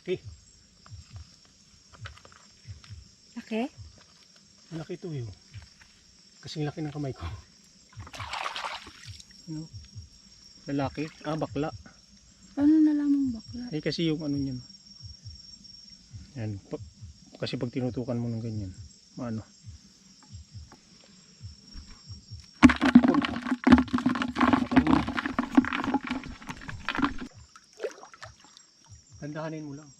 Laki. Laki? Malaki ito yun. Kasing laki ng kamay ko. Ano? Lalaki? Ah, bakla. Paano nalamang bakla? Eh kasi yung ano niyan. Yan. Kasi pag tinutukan mo ng ganyan, ano? Dandahanin mo lang.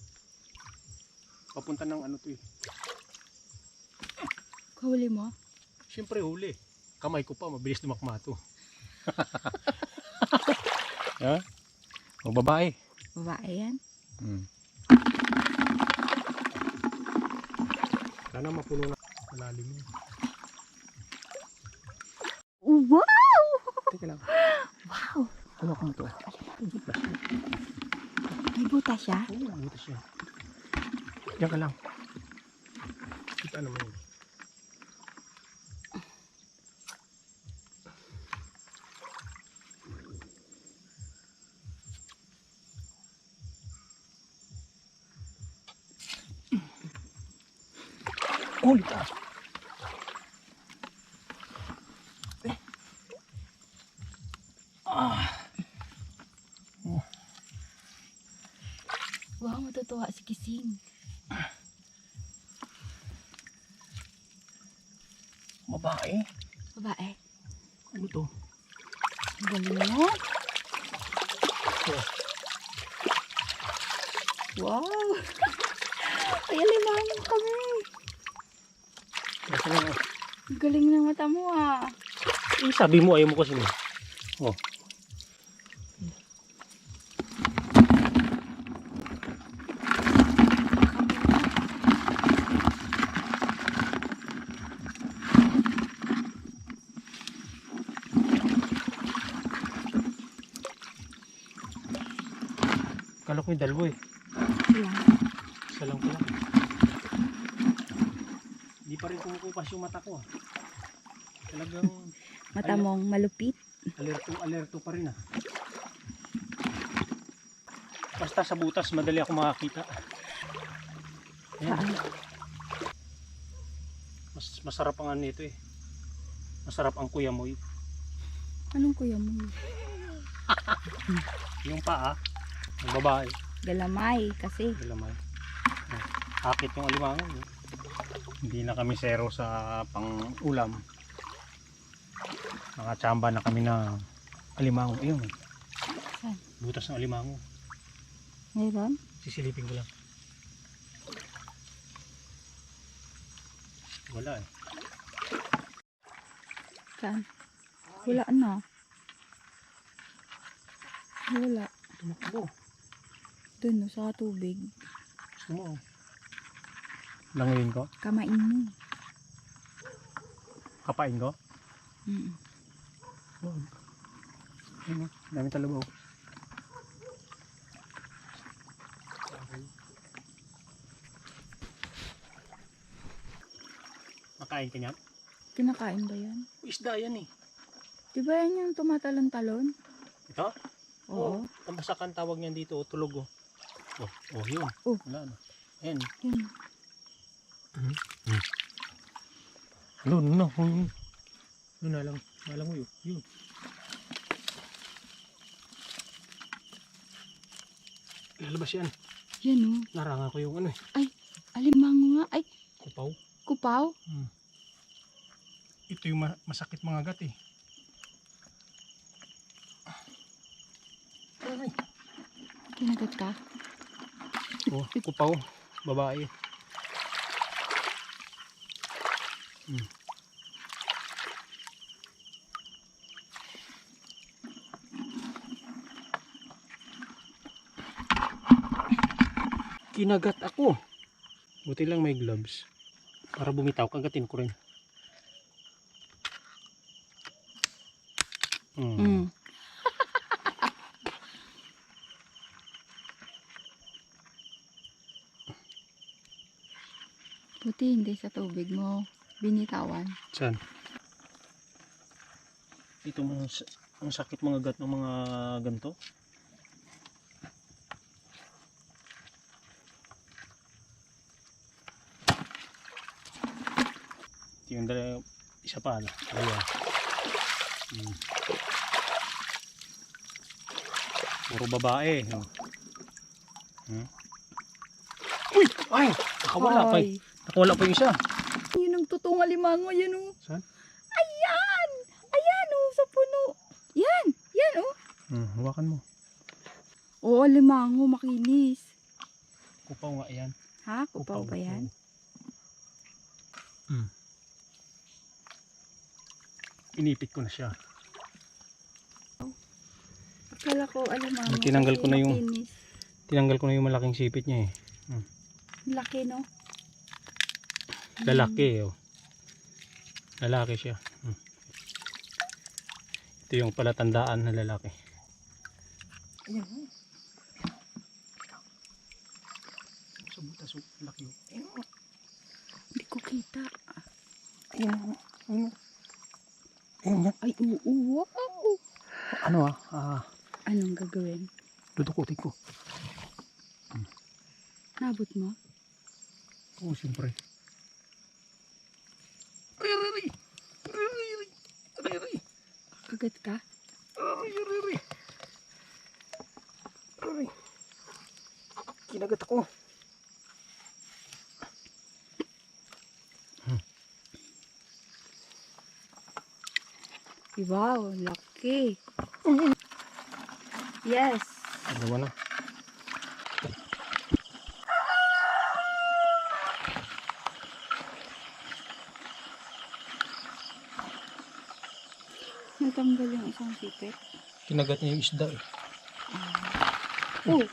Papunta ng ano to eh. Kahuli mo? Siyempre huli. Kamay ko pa, mabilis dumakma to. Ha? O babae. Babae yan? Sana mapuno na malalim yun. Wow! Teka lang. Wow! Ano ko mo to? Ibuta siya? Oo, butas siya. Diyan ka lang. Kita naman yun. Huli ka! Wow, matutuwa si Kising. Babae? Babae. Ano to? Galing mo. Oh. Wow! Ay, alimango kami. Kasi nga, Galing ng mata mo ah. eh, sabi mo ayaw mo kasi mo. Oh. Kala ko yung dalawa eh. Ayan. Isa lang pala. Hindi pa rin kumukupas yung mata ko ah. Talagang Mata mong malupit. alerto pa rin ah. Basta sa butas madali ako makakita. Ayan. Saan? Masarap ang ano nito eh. Masarap ang kuyamoy. Anong kuya mo? Yung paa ng babae. Galamay kasi. Galamay. Akit yung alimango. Eh. Hindi na kami zero sa pang-ulam. Nakachamba na kami na alimango. Ayun. Saan? Butas ng alimango. Mayroon? Sisilipin ko lang. Wala eh. Saan? Wala na. Wala. Tumakbo. Doon no, sa tubig. Gusto mo. Languyin ko? Kamain mo. Kapain ko? Mm. Oh. Ayun oh. Dami talabaw. Makain ka niyan? Kinakain ba yan? Isda yan eh. Di ba yan yung tumatalon-talon? Ito? Oo. Tambasakan tawag niyan dito. Tulog oh. Oh, yun. Oh. Wala na. Ayan. Yun. No. Yun na lang. Malang mo yun. Yun. Lalabas yan. Yan o. Narangan ko yung ano eh. Ay, alimango nga. Ay, Kupaw. kupaw. Ito yung masakit mga gat eh. Ay. Kinagat ka? Oh, kupaw. Babae. Kinagat ako. Buti lang may gloves. Para bumitaw, kagatin ko rin. Buti hindi sa tubig mo binitawan. Saan? Ito ang sakit mga gat ng mga ganito. Ito yung isa pa. Dalawa. Puro babae. No? Uy! Ay! Nakawala pa. Ay. Nakawala pa yung isa. Yun ang totoong alimango, yan oh. Saan? Ayan! Ayan oh, sa puno. Yan! Yan oh. Hawakan mo. Oo, alimango, makinis. Kupaw nga yan. Ha? Kupaw ba yan? Inipit ko na siya. Akala ko alimango. Tinanggal kasi ko na yung- makinis. Tinanggal ko na yung malaking sipit niya eh. Laki no? Lalaki oh. Lalaki siya. Ito yung palatandaan na lalaki. Ayan. Sa butas oh. Laki oh. Hindi ko kita. Ayan oh. Ayan. Ayan yan. Ay, oo. Wow! Ano Anong gagawin? dudukutin ko. Nabot mo? Oo, siyempre. Ay. Kagat ka? Ay. Kinagat ako. Wow, laki. Yes. Dalawa na. Natanggal yung isang sipit. Kinagat niya yung isda eh. Oh.